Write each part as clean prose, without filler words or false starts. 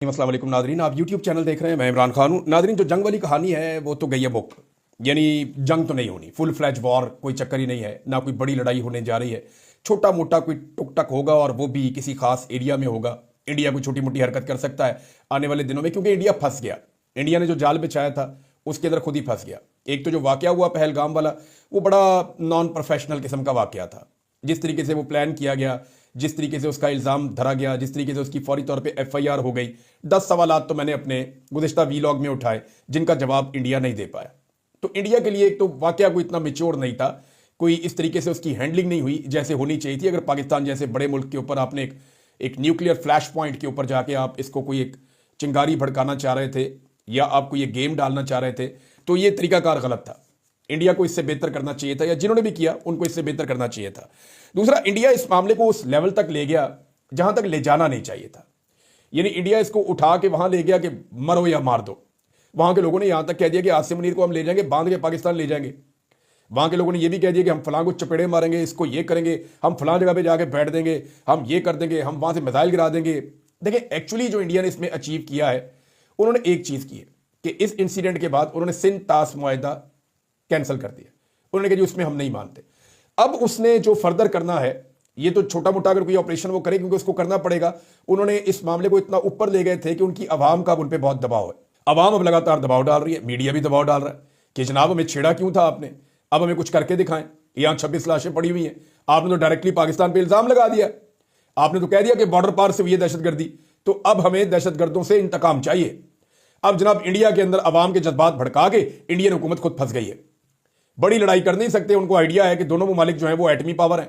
अस्सलाम वालेकुम नादरीन, आप यूट्यूब चैनल देख रहे हैं। मैं इमरान खान हूँ। नादरीन, जो जंग वाली कहानी है वो तो गई है बुक, यानी जंग तो नहीं होनी, फुल फ्लैज वॉर कोई चक्कर ही नहीं है, ना कोई बड़ी लड़ाई होने जा रही है। छोटा मोटा कोई टुक टक होगा और वो भी किसी खास एरिया में होगा। इंडिया कोई छोटी मोटी हरकत कर सकता है आने वाले दिनों में, क्योंकि इंडिया फंस गया। इंडिया ने जो जाल बिछाया था उसके अंदर खुद ही फंस गया। एक तो जो वाकया हुआ पहलगाम वाला, वो बड़ा नॉन प्रोफेशनल किस्म का वाकया था। जिस तरीके से वो प्लान किया गया, जिस तरीके से उसका इल्ज़ाम धरा गया, जिस तरीके से उसकी फौरी तौर पे एफआईआर हो गई, 10 सवालात तो मैंने अपने गुज़िश्ता वीलॉग में उठाए जिनका जवाब इंडिया नहीं दे पाया। तो इंडिया के लिए एक तो वाकया कोई इतना मेच्योर नहीं था, कोई इस तरीके से उसकी हैंडलिंग नहीं हुई जैसे होनी चाहिए थी। अगर पाकिस्तान जैसे बड़े मुल्क के ऊपर आपने एक न्यूक्लियर फ्लैश पॉइंट के ऊपर जाके आप इसको कोई एक चिंगारी भड़काना चाह रहे थे या आपको ये गेम डालना चाह रहे थे, तो ये तरीकाकार गलत था। इंडिया को इससे बेहतर करना चाहिए था, या जिन्होंने भी किया उनको इससे बेहतर करना चाहिए था। दूसरा, इंडिया इस मामले को उस लेवल तक ले गया जहां तक ले जाना नहीं चाहिए था। यानी इंडिया इसको उठा के वहां ले गया कि मरो या मार दो। वहां के लोगों ने यहां तक कह दिया कि आसिम मुनीर को हम ले जाएंगे, बांध के पाकिस्तान ले जाएंगे। वहां के लोगों ने यह भी कह दिया कि हम फलां को चपेड़े मारेंगे, इसको ये करेंगे, हम फलां जगह पे जाके बैठ देंगे, हम ये कर देंगे, हम वहां से मिसाइल गिरा देंगे। देखिए, एक्चुअली जो इंडिया ने इसमें अचीव किया है, उन्होंने एक चीज की है कि इस इंसिडेंट के बाद उन्होंने सिंध ताश मुआहिदा कैंसिल कर दिया। उन्होंने कहा जी उसमें हम नहीं मानते। अब उसने जो फर्दर करना है, ये तो छोटा मोटा अगर कोई ऑपरेशन वो करे, क्योंकि उसको करना पड़ेगा। उन्होंने इस मामले को इतना ऊपर ले गए थे कि उनकी आवाम का उन पर बहुत दबाव है। आवाम अब लगातार दबाव डाल रही है, मीडिया भी दबाव डाल रहा है कि जनाब हमें छेड़ा क्यों था आपने, अब हमें कुछ करके दिखाएं। यहां 26 लाशें पड़ी हुई हैं, आपने तो डायरेक्टली पाकिस्तान पर इल्जाम लगा दिया। आपने तो कह दिया कि बॉर्डर पार से हुई है दहशतगर्दी, तो अब हमें दहशतगर्दों से इंतकाम चाहिए। अब जनाब इंडिया के अंदर आवाम के जज्बात भड़का के इंडियन हुकूमत खुद फंस गई है। बड़ी लड़ाई कर नहीं सकते, उनको आइडिया है कि दोनों ममालिक जो हैं वो एटमी पावर हैं,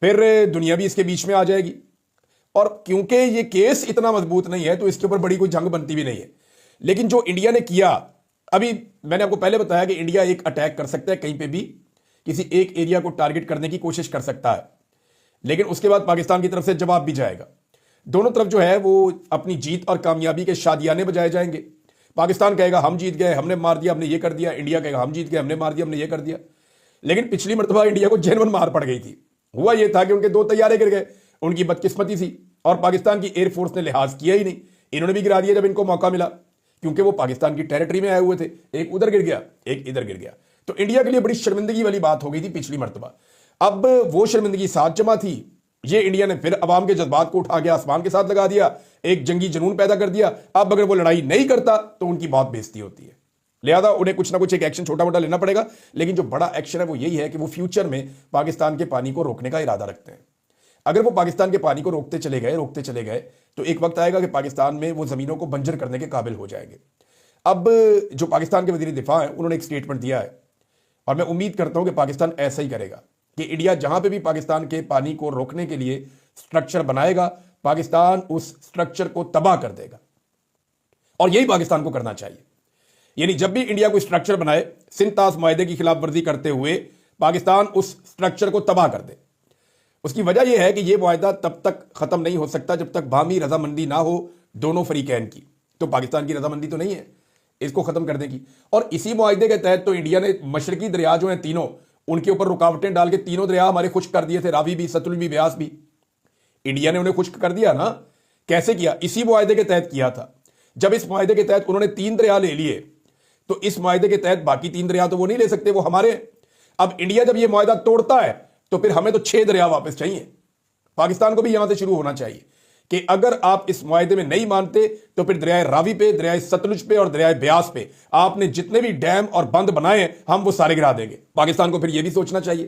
फिर दुनिया भी इसके बीच में आ जाएगी। और क्योंकि ये केस इतना मजबूत नहीं है तो इसके ऊपर बड़ी कोई जंग बनती भी नहीं है। लेकिन जो इंडिया ने किया, अभी मैंने आपको पहले बताया कि इंडिया एक अटैक कर सकता है, कहीं पे भी किसी एक एरिया को टारगेट करने की कोशिश कर सकता है, लेकिन उसके बाद पाकिस्तान की तरफ से जवाब भी जाएगा। दोनों तरफ जो है वो अपनी जीत और कामयाबी के शादियाने बजाए जाएंगे। पाकिस्तान कहेगा हम जीत गए, हमने मार दिया, हमने ये कर दिया। इंडिया कहेगा हम जीत गए, हमने मार दिया, हमने ये कर दिया। लेकिन पिछली मरतबा इंडिया को जेनवन मार पड़ गई थी। हुआ ये था कि उनके 2 तैयारे गिर गए, उनकी बदकिस्मती थी, और पाकिस्तान की एयरफोर्स ने लिहाज किया ही नहीं। इन्होंने भी गिरा दिया जब इनको मौका मिला, क्योंकि वो पाकिस्तान की टेरिटरी में आए हुए थे। एक उधर गिर गया, एक इधर गिर गया। तो इंडिया के लिए बड़ी शर्मिंदगी वाली बात हो गई थी पिछली मरतबा। अब वो शर्मिंदगी साथ जमा थी, ये इंडिया ने फिर अवाम के जज्बात को उठा के आसमान के साथ लगा दिया, एक जंगी जुनून पैदा कर दिया। अब अगर वो लड़ाई नहीं करता तो उनकी बहुत बेइज्जती होती है, लिहाजा उन्हें कुछ ना कुछ एक एक्शन छोटा मोटा लेना पड़ेगा। लेकिन जो बड़ा एक्शन है वो यही है कि वो फ्यूचर में पाकिस्तान के पानी को रोकने का इरादा रखते हैं। अगर वो पाकिस्तान के पानी को रोकते चले गए तो एक वक्त आएगा कि पाकिस्तान में वो जमीनों को बंजर करने के काबिल हो जाएंगे। अब जो पाकिस्तान के वजीर दिफा है, उन्होंने एक स्टेटमेंट दिया है, और मैं उम्मीद करता हूं कि पाकिस्तान ऐसा ही करेगा कि इंडिया जहां पे भी पाकिस्तान के पानी को रोकने के लिए स्ट्रक्चर बनाएगा, पाकिस्तान उस स्ट्रक्चर को तबाह कर देगा। और यही पाकिस्तान को करना चाहिए। यानी जब भी इंडिया कोई स्ट्रक्चर बनाए सिंध ताश मुआहिदे की खिलाफ वर्जी करते हुए, पाकिस्तान उस स्ट्रक्चर को तबाह कर दे। उसकी वजह यह है कि यह मुआहिदा तब तक खत्म नहीं हो सकता जब तक बाहमी रजामंदी ना हो दोनों फरीकैन की। तो पाकिस्तान की रजामंदी तो नहीं है इसको खत्म करने की। और इसी मुआहिदे के तहत तो इंडिया ने मशरकी दरिया जो हैं तीनों, उनके ऊपर रुकावटें डाल के तीनों दरिया हमारे खुश्क कर दिए थे, रावी भी, सतलुज भी, ब्यास भी। इंडिया ने उन्हें खुश्क कर दिया ना। कैसे किया? इसी मुआहिदे के तहत किया था। जब इस मुआहिदे के तहत उन्होंने 3 दरिया ले लिए, तो इस मुआहिदे के तहत बाकी 3 दरिया तो वो नहीं ले सकते, वो हमारे। अब इंडिया जब ये मुआहिदा तोड़ता है तो फिर हमें तो 6 दरिया वापस चाहिए। पाकिस्तान को भी यहां से शुरू होना चाहिए कि अगर आप इस मुआहिदे में नहीं मानते तो फिर दरियाए रावी पे, दरियाए सतलुज पे और दरियाए ब्यास पे आपने जितने भी डैम और बंद बनाए हम वो सारे गिरा देंगे। पाकिस्तान को फिर यह भी सोचना चाहिए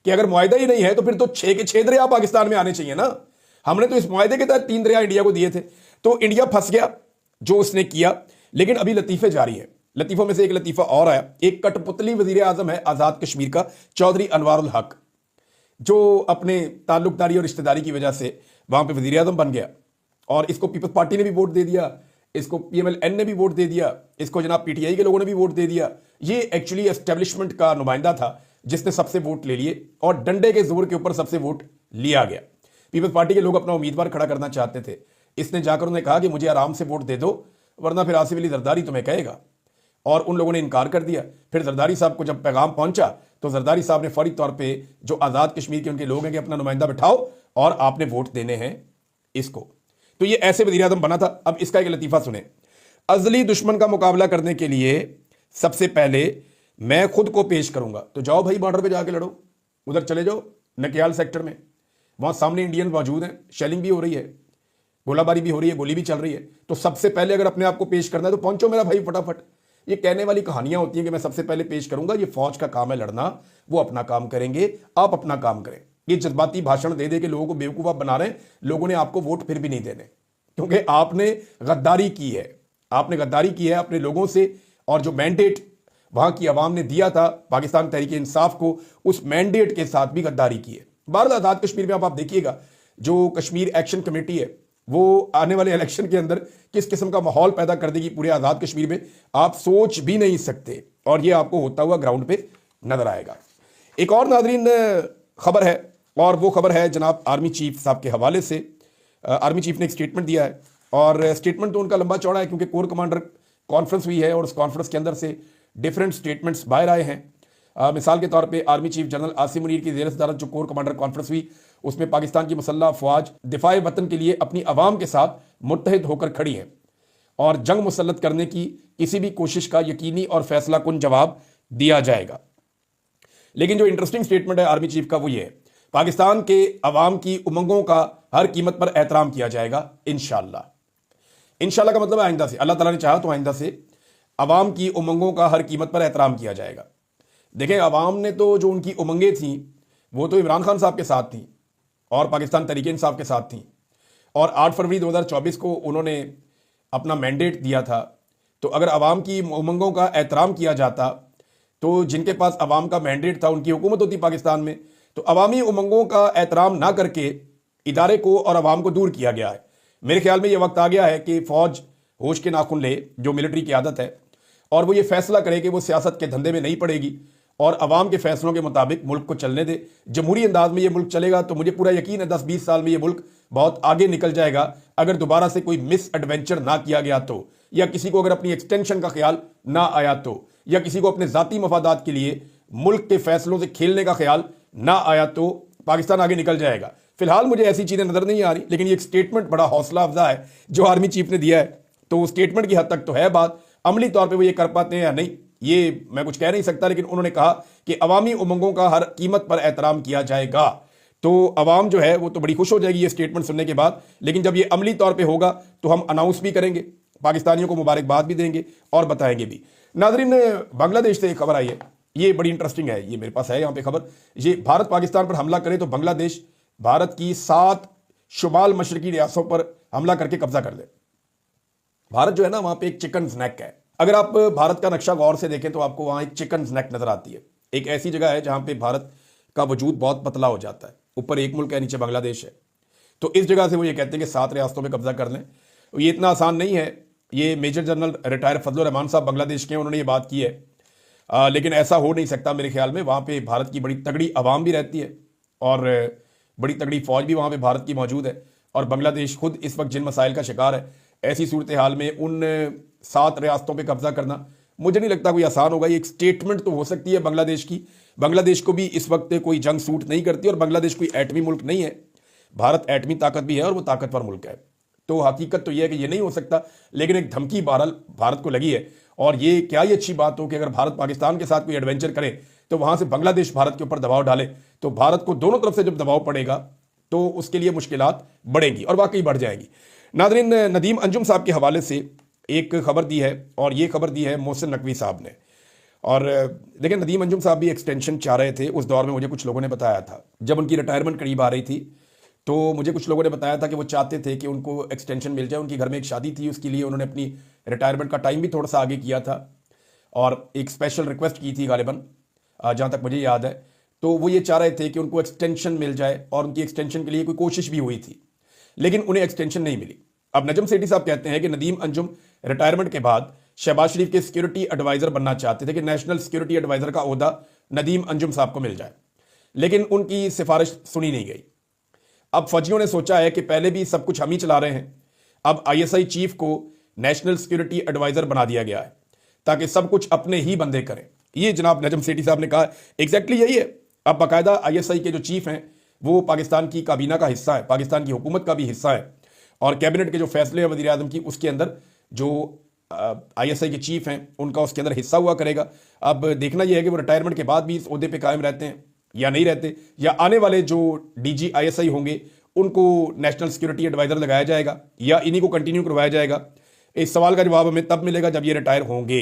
कि अगर मुआहिदा ही नहीं है तो फिर तो 6 के 6 दरिया पाकिस्तान में आने चाहिए ना। हमने तो इस मुआहिदे के तहत 3 दरिया इंडिया को दिए थे, तो इंडिया फंस गया जो उसने किया। लेकिन अभी लतीफे जारी है। लतीफों में से एक लतीफा और आया। एक कठपुतली वजीर आजम है आजाद कश्मीर का, चौधरी अनवारुल हक, जो अपने ताल्लुकदारी और रिश्तेदारी की वजह से वहां पे वजीर आजम बन गया। और इसको पीपल्स पार्टी ने भी वोट दे दिया, इसको PMLN ने भी वोट दे दिया, इसको जनाब PTI के लोगों ने भी वोट दे दिया। ये एक्चुअली एस्टेब्लिशमेंट का नुमाइंदा था जिसने सबसे वोट ले लिए, और डंडे के जोर के ऊपर सबसे वोट लिया गया। पीपल्स पार्टी के लोग अपना उम्मीदवार खड़ा करना चाहते थे। इसने जाकर उन्हें कहा कि मुझे आराम से वोट दे दो, वरना फिर आसिफ अली जरदारी तुम्हें कहेगा। और उन लोगों ने इनकार कर दिया। फिर जरदारी साहब को जब पैगाम पहुंचा तो जरदारी साहब ने फौरी तौर पे जो आज़ाद कश्मीर के उनके लोग हैं कि अपना नुमाइंदा बिठाओ और आपने वोट देने हैं इसको। तो ये ऐसे वज़ीर आज़म बना था। अब इसका एक लतीफ़ा सुने। अज़ली दुश्मन का मुकाबला करने के लिए सबसे पहले मैं खुद को पेश करूंगा। तो जाओ भाई, बॉर्डर पे जाके लड़ो, उधर चले जाओ नकियाल सेक्टर में, वहां सामने इंडियन मौजूद हैं, शेलिंग भी हो रही है, गोलाबारी भी हो रही है, गोली भी चल रही है। तो सबसे पहले अगर अपने आप को पेश करना है तो पहुंचो मेरा भाई फटाफट। ये कहने वाली कहानियां होती हैं कि मैं सबसे पहले पेश करूंगा, ये फौज का काम है लड़ना, वो अपना काम करेंगे, आप अपना काम करें। ये जज्बाती भाषण दे दे के लोगों को बेवकूफ़ बना रहे हैं। लोगों ने आपको वोट फिर भी नहीं देने, क्योंकि आपने गद्दारी की है, आपने गद्दारी की है अपने लोगों से। और जो मैंडेट वहां की आवाम ने दिया था पाकिस्तान तहरीक इंसाफ को, उस मैंडेट के साथ भी गद्दारी की है। बहरहाल आज़ाद कश्मीर में आप देखिएगा, जो कश्मीर एक्शन कमेटी है वो आने वाले इलेक्शन के अंदर किस किस्म का माहौल पैदा कर देगी पूरे आज़ाद कश्मीर में, आप सोच भी नहीं सकते। और ये आपको होता हुआ ग्राउंड पे नजर आएगा। एक और नाजरीन खबर है, और वो खबर है जनाब आर्मी चीफ साहब के हवाले से। आर्मी चीफ ने एक स्टेटमेंट दिया है, और स्टेटमेंट तो उनका लंबा चौड़ा है क्योंकि कोर कमांडर कॉन्फ्रेंस हुई है और उस कॉन्फ्रेंस के अंदर से डिफरेंट स्टेटमेंट्स बाहर आए हैं। मिसाल के तौर पे army chief general Asim Munir की ज़ेर सदारत जो कोर कमांडर कॉन्फ्रेंस हुई, उसमें पाकिस्तान की मुसल्लह अफवाज दिफाए वतन के लिए अपनी आवाम के साथ मुत्तहिद होकर खड़ी है और जंग मुसल्लत करने की किसी भी कोशिश का यकीनी और फैसला कुन जवाब दिया जाएगा। लेकिन जो इंटरेस्टिंग स्टेटमेंट है आर्मी चीफ का वो ये है, पाकिस्तान के अवाम की उमंगों का हर कीमत पर एहतराम किया जाएगा इंशाअल्लाह। इंशाअल्लाह का मतलब आइंदा से, अल्लाह ताला ने चाहा तो आइंदा से अवाम की उमंगों का हर कीमत पर एहतराम किया जाएगा। देखें, अवाम ने तो जो उनकी उमंगें थीं वो तो इमरान खान साहब के साथ थी और पाकिस्तान तहरीक इंसाफ के साथ थी, और 8 फरवरी 2024 को उन्होंने अपना मैंडेट दिया था। तो अगर अवाम की उमंगों का एहतराम किया जाता तो जिनके पास अवाम का मैंडेट था उनकी हुकूमत होती पाकिस्तान में। तो अवामी उमंगों का एहतराम ना करके इदारे को और अवाम को दूर किया गया है। मेरे ख्याल में ये वक्त आ गया है कि फ़ौज होश के नाखून ले, जो मिलिट्री की आदत है, और वो ये फैसला करे कि वो सियासत के धंधे में नहीं पड़ेगी और अवाम के फैसलों के मुताबिक मुल्क को चलने दे। जमहूरी अंदाज में ये मुल्क चलेगा तो मुझे पूरा यकीन है 10-20 साल में ये मुल्क बहुत आगे निकल जाएगा, अगर दोबारा से कोई मिस एडवेंचर ना किया गया तो, या किसी को अगर अपनी एक्सटेंशन का ख्याल ना आया तो, या किसी को अपने ज़ाती मफादात के लिए मुल्क के फैसलों से खेलने का ख्याल ना आया तो पाकिस्तान आगे निकल जाएगा। फिलहाल मुझे ऐसी चीज़ें नज़र नहीं आ रही, लेकिन ये एक स्टेटमेंट बड़ा हौसला अफजा है जो आर्मी चीफ ने दिया है। तो स्टेटमेंट की हद तक तो है बात, अमली तौर पे वो ये कर पाते हैं या नहीं ये मैं कुछ कह नहीं सकता, लेकिन उन्होंने कहा कि अवामी उमंगों का हर कीमत पर एहतराम किया जाएगा। तो अवाम जो है वो तो बड़ी खुश हो जाएगी ये स्टेटमेंट सुनने के बाद, लेकिन जब ये अमली तौर पे होगा तो हम अनाउंस भी करेंगे, पाकिस्तानियों को मुबारकबाद भी देंगे और बताएंगे भी। नाजरीन, बांग्लादेश से एक खबर आई है, ये बड़ी इंटरेस्टिंग है, ये मेरे पास है यहाँ पे खबर। ये भारत पाकिस्तान पर हमला करे तो बांग्लादेश भारत की 7 शुमाल मशरकी रियासतों पर हमला करके कब्जा कर ले। भारत जो है ना, वहां पे एक चिकन स्नैक है। अगर आप भारत का नक्शा गौर से देखें तो आपको वहां एक चिकन स्नैक नजर आती है। एक ऐसी जगह है जहां पे भारत का वजूद बहुत पतला हो जाता है, ऊपर एक मुल्क है, नीचे बांग्लादेश है। तो इस जगह से वो ये कहते हैं कि 7 रियासतों पे कब्जा कर लें। ये इतना आसान नहीं है। ये major general retired Fazlur Rahman साहब बांग्लादेश के हैं, उन्होंने ये बात की है। लेकिन ऐसा हो नहीं सकता मेरे ख्याल में। वहाँ पे भारत की बड़ी तगड़ी आवाम भी रहती है और बड़ी तगड़ी फौज भी वहाँ पे भारत की मौजूद है, और बांग्लादेश खुद इस वक्त जिन मसाइल का शिकार है, ऐसी सूरत हाल में उन 7 रियासतों पे कब्जा करना मुझे नहीं लगता कोई आसान होगा। ये एक स्टेटमेंट तो हो सकती है बांग्लादेश की। बांग्लादेश को भी इस वक्त कोई जंग सूट नहीं करती और बांग्लादेश कोई एटमी मुल्क नहीं है। भारत एटमी ताकत भी है और वो ताकतवर मुल्क है। तो हकीकत तो यह है कि ये नहीं हो सकता, लेकिन एक धमकी बहरहाल भारत को लगी है। और ये क्या ही अच्छी बात हो कि अगर भारत पाकिस्तान के साथ कोई एडवेंचर करे तो वहां से बांग्लादेश भारत के ऊपर दबाव डाले, तो भारत को दोनों तरफ से जब दबाव पड़ेगा तो उसके लिए मुश्किलात बढ़ेंगी और वाकई बढ़ जाएंगी। नाज़रीन, नदीम अंजुम साहब के हवाले से एक खबर दी है, और ये खबर दी है मोहसिन नकवी साहब ने। और देखिए, नदीम अंजुम साहब भी एक्सटेंशन चाह रहे थे उस दौर में। मुझे कुछ लोगों ने बताया था, जब उनकी रिटायरमेंट करीब आ रही थी, तो मुझे कुछ लोगों ने बताया था कि वो चाहते थे कि उनको एक्सटेंशन मिल जाए। उनकी घर में एक शादी थी, उसके लिए उन्होंने अपनी रिटायरमेंट का टाइम भी थोड़ा सा आगे किया था और एक स्पेशल रिक्वेस्ट की थी गालिबन, जहाँ तक मुझे याद है। तो वो ये चाह रहे थे कि उनको एक्सटेंशन मिल जाए, और उनकी एक्सटेंशन के लिए कोई कोशिश भी हुई थी, लेकिन उन्हें एक्सटेंशन नहीं मिली। अब नजम सेठी साहब कहते हैं कि नदीम अंजुम रिटायरमेंट के बाद शहबाज शरीफ के सिक्योरिटी एडवाइजर बनना चाहते थे कि नेशनल सिक्योरिटी एडवाइजर का ओहदा नदीम अंजुम साहब को मिल जाए, लेकिन उनकी सिफारिश सुनी नहीं गई। अब फौजियों ने सोचा है कि पहले भी सब कुछ हम ही चला रहे हैं, अब ISI चीफ को नेशनल सिक्योरिटी एडवाइजर बना दिया गया है ताकि सब कुछ अपने ही बंदे करें। ये जनाब नजम सेठी साहब ने कहा, एग्जैक्टली यही है। अब बाकायदा ISI के जो चीफ हैं वो पाकिस्तान की काबीना का हिस्सा है, पाकिस्तान की हुकूमत का भी हिस्सा है, और कैबिनेट के जो फैसले हैं वज़ीर आज़म की, उसके अंदर जो आईएसआई के चीफ हैं उनका उसके अंदर हिस्सा हुआ करेगा। अब देखना यह है कि वो रिटायरमेंट के बाद भी इस ओहदे पे कायम रहते हैं या नहीं रहते, या आने वाले जो डीजी आईएसआई होंगे उनको नेशनल सिक्योरिटी एडवाइजर लगाया जाएगा या इन्हीं को कंटिन्यू करवाया जाएगा। इस सवाल का जवाब हमें तब मिलेगा जब ये रिटायर होंगे।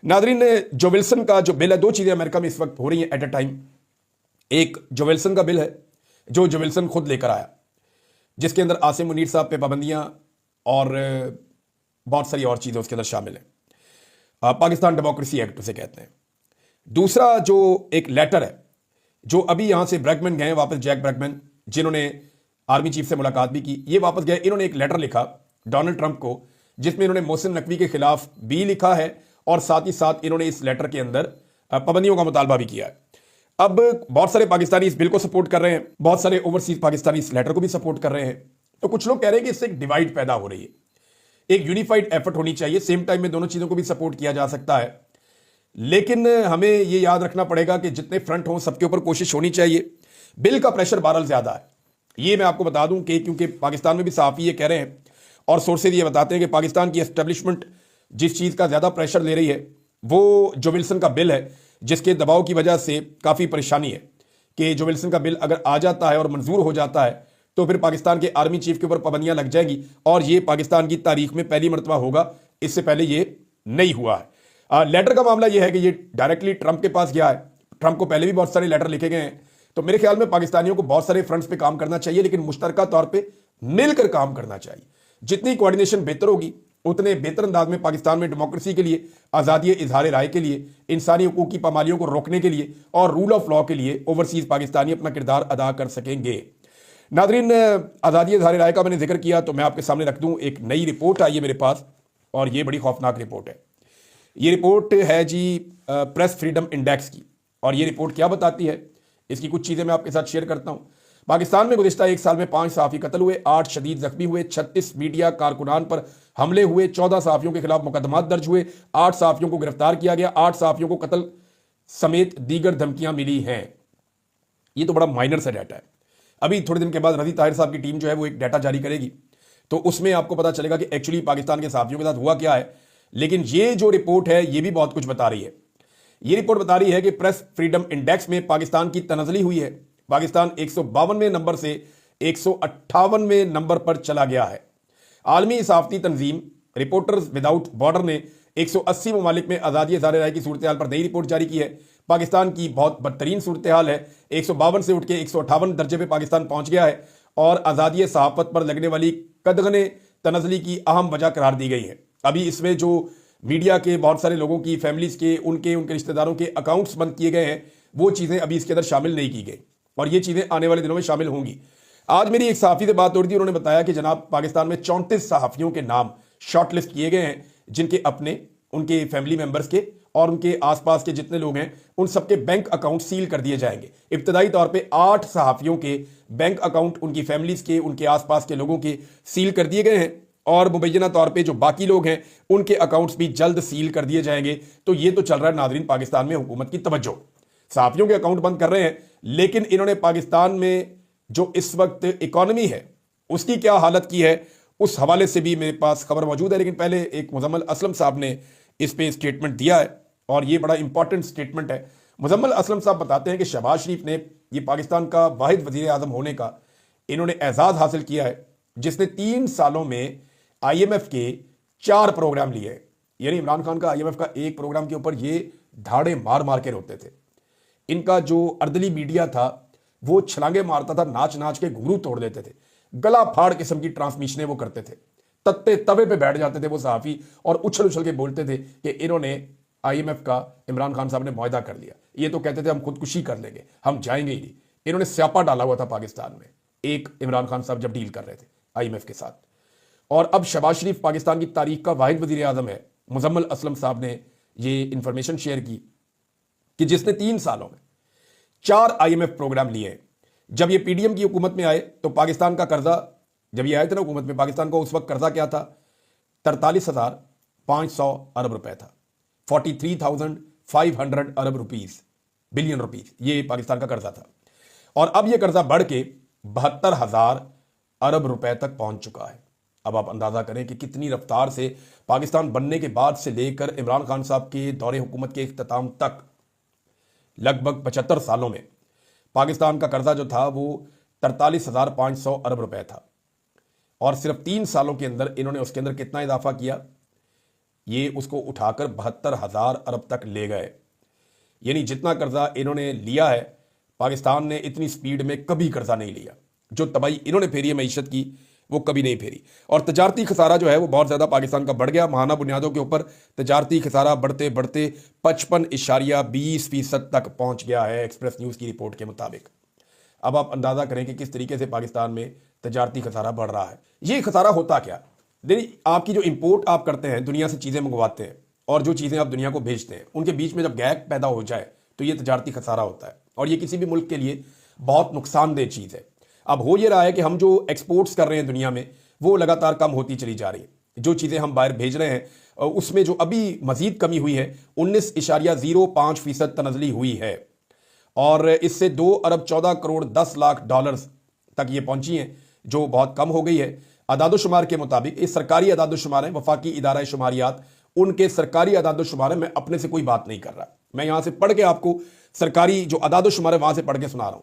नादरीन, जो विल्सन का जो बिल है, दो चीज़ें अमेरिका में इस वक्त हो रही हैं एट अ टाइम। एक जो विल्सन का बिल है जो विल्सन खुद लेकर आया, जिसके अंदर आसिम मुनीर साहब पे पाबंदियां और बहुत सारी और चीज़ें उसके अंदर शामिल हैं। पाकिस्तान डेमोक्रेसी एक्ट उसे कहते हैं। दूसरा जो एक लेटर है जो अभी यहां से ब्रैगमैन गए वापस, जैक ब्रैगमैन, जिन्होंने आर्मी चीफ से मुलाकात भी की, ये वापस गए। इन्होंने एक लेटर लिखा डोनाल्ड ट्रंप को, जिसमें इन्होंने मोहसिन नकवी के खिलाफ भी लिखा है और साथ ही साथ इन्होंने इस लेटर के अंदर पाबंदियों का मुतालबा भी किया है। अब बहुत सारे पाकिस्तानी इस बिल को सपोर्ट कर रहे हैं, बहुत सारे ओवरसीज पाकिस्तानी इस लेटर को भी सपोर्ट कर रहे हैं। तो कुछ लोग कह रहे हैं कि इससे एक डिवाइड पैदा हो रही है, एक यूनिफाइड एफर्ट होनी चाहिए, सेम टाइम में दोनों चीजों को भी सपोर्ट किया जा सकता है। लेकिन हमें यह याद रखना पड़ेगा कि जितने फ्रंट हों सबके ऊपर कोशिश होनी चाहिए। बिल का प्रेशर बहरहाल ज्यादा है, ये मैं आपको बता दूं कि क्योंकि पाकिस्तान में भी सहाफ़ी ये कह रहे हैं और सोर्सेज ये बताते हैं कि पाकिस्तान की एस्टेब्लिशमेंट जिस चीज़ का ज़्यादा प्रेशर ले रही है वो जो विल्सन का बिल है, जिसके दबाव की वजह से काफ़ी परेशानी है कि जो विल्सन का बिल अगर आ जाता है और मंजूर हो जाता है तो फिर पाकिस्तान के आर्मी चीफ के ऊपर पाबंदियां लग जाएंगी और ये पाकिस्तान की तारीख में पहली मरतबा होगा, इससे पहले ये नहीं हुआ है। लेटर का मामला ये है कि ये डायरेक्टली ट्रंप के पास गया है। ट्रंप को पहले भी बहुत सारे लेटर लिखे गए हैं। तो मेरे ख्याल में पाकिस्तानियों को बहुत सारे फ्रंट्स पे काम करना चाहिए, लेकिन मुश्तरका तौर पे मिलकर काम करना चाहिए। जितनी कोऑर्डिनेशन बेहतर होगी उतने बेहतर अंदाज में पाकिस्तान में डेमोक्रेसी के लिए, आज़ादी इजहार राय के लिए, इंसानी हकूक़ की पामालियों को रोकने के लिए और रूल ऑफ लॉ के लिए ओवरसीज पाकिस्तानी अपना किरदार अदा कर सकेंगे। नादरीन, आज़ादी इजहार राय का मैंने जिक्र किया तो मैं आपके सामने रख दूं, एक नई रिपोर्ट आई है मेरे पास और ये बड़ी खौफनाक रिपोर्ट है। ये रिपोर्ट है जी प्रेस फ्रीडम इंडेक्स की, और ये रिपोर्ट क्या बताती है इसकी कुछ चीज़ें मैं आपके साथ शेयर करता हूं। पाकिस्तान में गुज़िश्ता एक साल में 5 सहाफ़ी कत्ल हुए, 8 शदीद जख्मी हुए, 36 मीडिया कारकुनान पर हमले हुए, 14 सहाफ़ियों के खिलाफ मुकदमात दर्ज हुए, 8 सहाफ़ियों को गिरफ्तार किया गया, 8 सहाफ़ियों को कत्ल समेत दीगर धमकियां मिली हैं। ये तो बड़ा माइनर सा डाटा है। अभी थोड़े दिन के बाद रज़ी ताहिर साहब की टीम जो है वो एक डाटा जारी करेगी, तो उसमें आपको पता चलेगा कि एक्चुअली पाकिस्तान के सहाफ़ियों के साथ हुआ क्या है। लेकिन ये जो रिपोर्ट है ये भी बहुत कुछ बता रही है। ये रिपोर्ट बता रही है कि प्रेस फ्रीडम इंडेक्स में पाकिस्तान की तनज़ली हुई है। पाकिस्तान 152वें नंबर से 158वें नंबर पर चला गया है। आलमी सहाफ़ती तंजीम रिपोर्टर्स विदाउट बॉर्डर ने 180 ममालिक में आज़ादी इज़हार राय की सूरत हाल पर नई रिपोर्ट जारी की है। पाकिस्तान की बहुत बदतरीन सूरत हाल है। 152 से उठ के 158 दर्जे पे पाकिस्तान पहुंच गया है और आज़ादी सहाफ़त पर लगने वाली कदगने तनज़ली की अहम वजह करार दी गई है। अभी इसमें जो मीडिया के बहुत सारे लोगों की फैमिलीज़ के उनके रिश्तेदारों के अकाउंट्स बंद किए गए हैं, वो चीज़ें अभी इसके अंदर शामिल नहीं की गई और ये चीज़ें आने वाले दिनों में शामिल होंगी। आज मेरी एक सहाफ़ी से बात हो रही थी, उन्होंने बताया कि जनाब पाकिस्तान में 34 सहाफ़ियों के नाम शॉर्टलिस्ट किए गए हैं, जिनके अपने, उनके फैमिली मेंबर्स के और उनके आसपास के जितने लोग हैं उन सबके बैंक अकाउंट सील कर दिए जाएंगे। इब्तदाई तौर पे 8 सहाफ़ियों के बैंक अकाउंट उनकी फैमिलीज़ के, उनके आसपास के लोगों के सील कर दिए गए हैं और मुबैना तौर पे जो बाकी लोग हैं उनके अकाउंट्स भी जल्द सील कर दिए जाएंगे। तो ये तो चल रहा है नादरीन पाकिस्तान में हुकूमत की तवज्जो, सहाफ़ियों के अकाउंट बंद कर रहे हैं, लेकिन इन्होंने पाकिस्तान में जो इस वक्त इकॉनमी है उसकी क्या हालत की है उस हवाले से भी मेरे पास खबर मौजूद है। लेकिन पहले एक मुजम्मल असलम साहब ने इस पे स्टेटमेंट दिया है और ये बड़ा इंपॉर्टेंट स्टेटमेंट है। मुजम्मल असलम साहब बताते हैं कि शहबाज शरीफ ने ये पाकिस्तान का वाहिद वज़ीर आज़म होने का इन्होंने एजाज़ हासिल किया है जिसने 3 सालों में IMF के 4 प्रोग्राम लिए। यानी इमरान खान का IMF का एक प्रोग्राम के ऊपर ये धाड़े मार मार के रोते थे। इनका जो अर्दली मीडिया था वो छलांगे मारता था, नाच नाच के घुंघरू तोड़ देते थे, गला फाड़ किस्म की ट्रांसमिशनें वो करते थे, तत्ते तवे पे बैठ जाते थे वो सहाफ़ी और उछल उछल के बोलते थे कि इन्होंने IMF का इमरान खान साहब ने मुआहदा कर लिया। ये तो कहते थे हम खुदकुशी कर लेंगे, हम जाएंगे ही नहीं। इन्होंने स्यापा डाला हुआ था पाकिस्तान में एक इमरान खान साहब जब डील कर रहे थे IMF के साथ। और अब शहबाज शरीफ पाकिस्तान की तारीख का वाहिद वज़ीर आज़म है। मुजम्मल असलम साहब ने ये इंफॉर्मेशन शेयर की कि जिसने 3 सालों में 4 IMF प्रोग्राम लिए। जब ये PDM की हुकूमत में आए तो पाकिस्तान का कर्जा, जब ये आए थे ना हुकूमत में, पाकिस्तान को उस वक्त कर्जा क्या था, 43,500 अरब रुपए था, 43,500 अरब रुपीज, बिलियन रुपीज, ये पाकिस्तान का कर्जा था। और अब ये कर्जा बढ़ के 72,000 अरब रुपए तक पहुंच चुका है। अब आप अंदाज़ा करें कि कितनी रफ्तार से पाकिस्तान बनने के बाद से लेकर इमरान खान साहब के दौरे हुकूमत के इख्तिताम तक लगभग 75 सालों में पाकिस्तान का कर्जा जो था वो 43,500 अरब रुपए था, और सिर्फ 3 सालों के अंदर इन्होंने उसके अंदर कितना इजाफा किया, ये उसको उठाकर 72,000 अरब तक ले गए। यानी जितना कर्जा इन्होंने लिया है, पाकिस्तान ने इतनी स्पीड में कभी कर्जा नहीं लिया। जो तबाही इन्होंने फेरी है मईशत की, वो कभी नहीं फेरी। और तजारती खसारा जो है वो बहुत ज़्यादा पाकिस्तान का बढ़ गया। माहाना बुनियादों के ऊपर तजारती खसारा बढ़ते बढ़ते 55.20% तक पहुंच गया है, एक्सप्रेस न्यूज़ की रिपोर्ट के मुताबिक। अब आप अंदाज़ा करें कि किस तरीके से पाकिस्तान में तजारती खसारा बढ़ रहा है। ये खसारा होता क्या? देखिए, आपकी जो इंपोर्ट आप करते हैं, दुनिया से चीज़ें मंगवाते हैं, और जो चीज़ें आप दुनिया को भेजते हैं, उनके बीच में जब गैप पैदा हो जाए तो ये तजारती खसारा होता है, और ये किसी भी मुल्क के लिए बहुत नुकसानदेह चीज़ है। अब हो ये रहा है कि हम जो एक्सपोर्ट्स कर रहे हैं दुनिया में, वो लगातार कम होती चली जा रही है। जो चीज़ें हम बाहर भेज रहे हैं उसमें जो अभी मजीद कमी हुई है 19.05% तनजली हुई है, और इससे 2 अरब 14 करोड़ 10 लाख डॉलर्स तक ये पहुंची हैं, जो बहुत कम हो गई है। अदादोशुमार के मुताबिक, ये सरकारी अदादोशुमार है, वफाकी इदारा शुमारियात, उनके सरकारी अदादोशुमार है। मैं अपने से कोई बात नहीं कर रहा, मैं यहां से पढ़ के आपको सरकारी जो अदादोशुमार है वहां से पढ़ के सुना रहा हूं।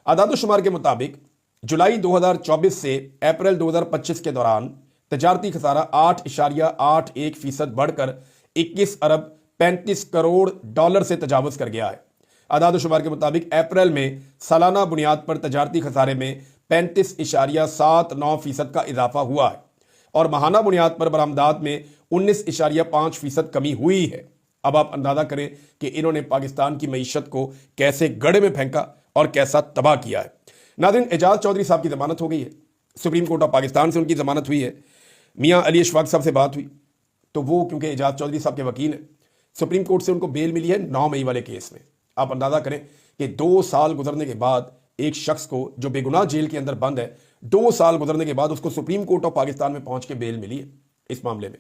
अदादोशुमार के मुताबिक जुलाई 2024 से अप्रैल 2025 के दौरान तजारती खसारा 8.81% बढ़कर 21 अरब 35 करोड़ डॉलर से तजावज़ कर गया है। अदादोशुमार के मुताबिक अप्रैल में सालाना बुनियाद पर तजारती खसारे में 35.79% का इजाफा हुआ है, और माहाना बुनियाद पर बरामदात में 19.5% कमी हुई है। अब आप अंदाजा करें कि इन्होंने पाकिस्तान की मईशत को कैसे गड़े में फेंका और कैसा तबाह किया है। नाज़रीन, एजाज चौधरी साहब की जमानत हो गई है, सुप्रीम कोर्ट ऑफ पाकिस्तान से उनकी जमानत हुई है। मियां अली अशफाक साहब से बात हुई तो वो, क्योंकि एजाज चौधरी साहब के वकील हैं, सुप्रीम कोर्ट से उनको बेल मिली है 9 मई वाले केस में। आप अंदाजा करें कि 2 साल गुजरने के बाद एक शख्स को जो बेगुनाह जेल के अंदर बंद है, 2 साल गुजरने के बाद उसको सुप्रीम कोर्ट ऑफ पाकिस्तान में पहुंच के बेल मिली है इस मामले में।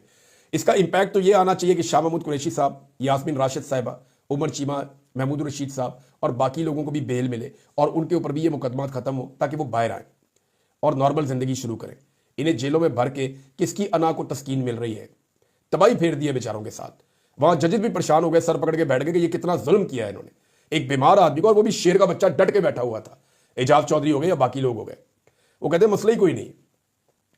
इसका इंपैक्ट तो ये आना चाहिए कि शाह महमूद कुरैशी साहब, यास्मीन राशिद साहिबा, उमर चीमा, महमूद रशीद साहब और बाकी लोगों को भी बेल मिले, और उनके ऊपर भी ये मुकदमा खत्म हो, ताकि वो बाहर आए और नॉर्मल जिंदगी शुरू करें। इन्हें जेलों में भर के किसकी अना को तस्कीन मिल रही है, तबाही फेर दी है बेचारों के साथ। वहां जजेस भी परेशान हो गए, सर पकड़ के बैठ गए कि ये कितना जुल्म किया है इन्होंने एक बीमार आदमी को, और वो भी शेर का बच्चा डट के बैठा हुआ था। एजाज चौधरी हो गए या बाकी लोग हो गए, वो कहते हैं मसला ही कोई नहीं,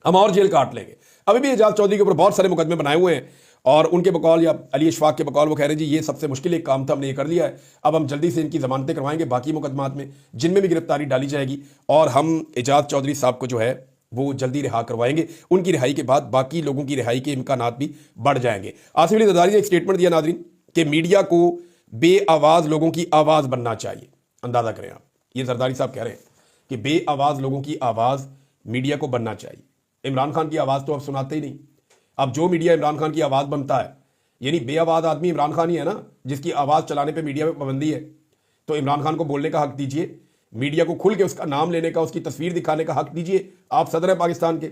हम और जेल काट लेंगे। अभी भी एजाज चौधरी के ऊपर बहुत सारे मुकदमे बनाए हुए हैं, और उनके बकौल या अली अशफाक के बकौल वो कह रहे हैं जी ये सबसे मुश्किल एक काम था, हमने ये कर लिया है, अब हम जल्दी से इनकी जमानतें करवाएंगे बाकी मुकदमात में जिनमें भी गिरफ्तारी डाली जाएगी, और हम एजाज चौधरी साहब को जो है वो जल्दी रिहा करवाएंगे। उनकी रिहाई के बाद बाकी लोगों की रिहाई के इम्कानात भी बढ़ जाएंगे। आसिफ अली जरदारी ने एक स्टेटमेंट दिया नाजरीन कि मीडिया को बेआवाज लोगों की आवाज़ बनना चाहिए। अंदाज़ा करें आप, ये जरदारी साहब कह रहे हैं कि बेआवाज लोगों की आवाज़ मीडिया को बनना चाहिए। इमरान खान की आवाज़ तो अब सुनाते ही नहीं। अब जो मीडिया इमरान खान की आवाज़ बनता है, यानी बेआवाज आदमी इमरान खान ही है ना, जिसकी आवाज़ चलाने पे मीडिया में पाबंदी है। तो इमरान खान को बोलने का हक दीजिए, मीडिया को खुल के उसका नाम लेने का, उसकी तस्वीर दिखाने का हक दीजिए। आप सदर है पाकिस्तान के।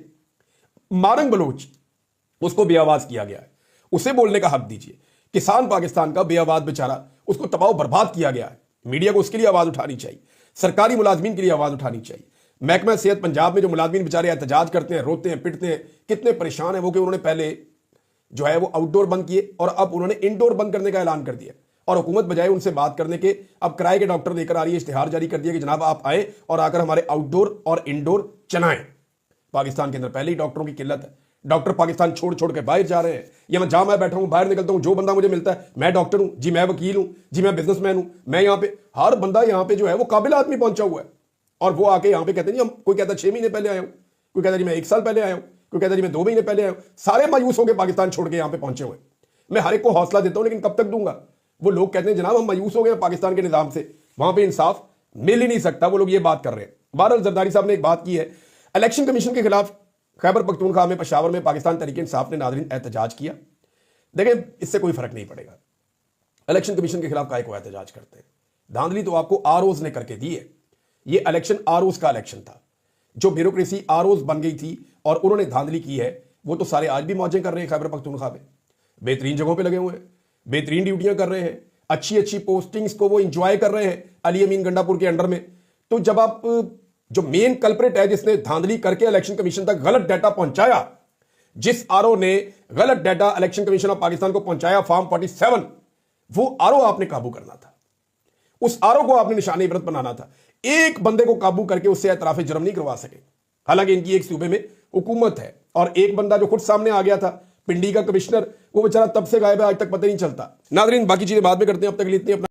मारंग बलोच, उसको बेआवाज किया गया है, उसे बोलने का हक दीजिए। किसान पाकिस्तान का बेआवाज बेचारा, उसको तबाह बर्बाद किया गया है। मीडिया को उसके लिए आवाज़ उठानी चाहिए, सरकारी मुलाजमीन के लिए आवाज़ उठानी चाहिए। महकमा सेहत पंजाब में जो मुलाजमीन बेचारे एहतजाज करते हैं, रोते हैं, पिटते हैं, कितने परेशान हैं वो कि उन्होंने पहले जो है वो आउटडोर बंद किए और अब उन्होंने इंडोर बंद करने का ऐलान कर दिया, और हुकूमत बजाय उनसे बात करने के अब किराए के डॉक्टर लेकर आ रही है, इश्तिहार जारी कर दिया कि जनाब आप आए और आकर हमारे आउटडोर और इंडोर चलाएं। पाकिस्तान के अंदर पहले ही डॉक्टरों की किल्लत है, डॉक्टर पाकिस्तान छोड़ छोड़ के बाहर जा रहे हैं। यहाँ जहां मैं बैठा हूं, बाहर निकलता हूं, जो बंदा मुझे मिलता है, मैं डॉक्टर हूं जी, मैं वकील हूं जी, मैं बिजनेसमैन हूं, मैं यहाँ पे, हर बंदा यहाँ पे जो है वो काबिल आदमी पहुंचा हुआ है, और वो आके यहाँ पे कहते हैं जी हम, कोई कहता है 6 महीने पहले आया हूं, कोई कहता है जी मैं 1 साल पहले आया हूं, कोई कहता है जी मैं 2 महीने पहले आया हूं। सारे मायूस होकर पाकिस्तान छोड़ के यहाँ पे पहुंचे हुए। मैं हर एक को हौसला देता हूं, लेकिन कब तक दूंगा। वो लोग कहते हैं जनाब हम मायूस हो गए पाकिस्तान के निजाम से, वहां पे इंसाफ मिल ही नहीं सकता, वो लोग ये बात कर रहे हैं। बहरहाल जरदारी साहब ने एक बात की है, इलेक्शन कमीशन के खिलाफ खैबर पख्तूनख्वा में पेशावर में पाकिस्तान तहरीक इंसाफ ने नाज़रीन एहतजाज किया। देखें, इससे कोई फर्क नहीं पड़ेगा, इलेक्शन कमीशन के खिलाफ काहे को एहतजाज करते हैं। धांधली तो आपको आरओज ने करके दी है। ये इलेक्शन आरओज का इलेक्शन था, जो ब्यूरोक्रेसी आरओज बन गई थी और उन्होंने धांधली की है, वो तो सारे आज भी मौजें कर रहे हैं खैबर पख्तूनख्वा में, बेहतरीन जगहों पे लगे हुए हैं, बेहतरीन ड्यूटियां कर रहे हैं, अच्छी अच्छी पोस्टिंग्स को वो इंजॉय कर रहे हैं अली अमीन गंडापुर के अंडर में। तो जब आप जो मेन कल्प्रिट है, जिसने धांधली करके इलेक्शन कमीशन तक गलत डाटा पहुंचाया, जिस आरओ ने गलत data election commission of Pakistan को पहुंचाया, फॉर्म 47, वो आरओ आपने काबू करना था। उस आरओ को आपने निशाने इबरत बनाना था। एक बंदे को काबू करके उससे एतराफ जुर्म नहीं करवा सके। हालांकि इनकी एक सूबे में हुकूमत है और एक बंदा जो खुद सामने आ गया था, पिंडी का कमिश्नर, वो बेचारा तब से गायब है, आज तक पता नहीं चलता। नाज़रीन, बाकी चीजें बाद में करते हैं, अब तक के लिए इतनी अपना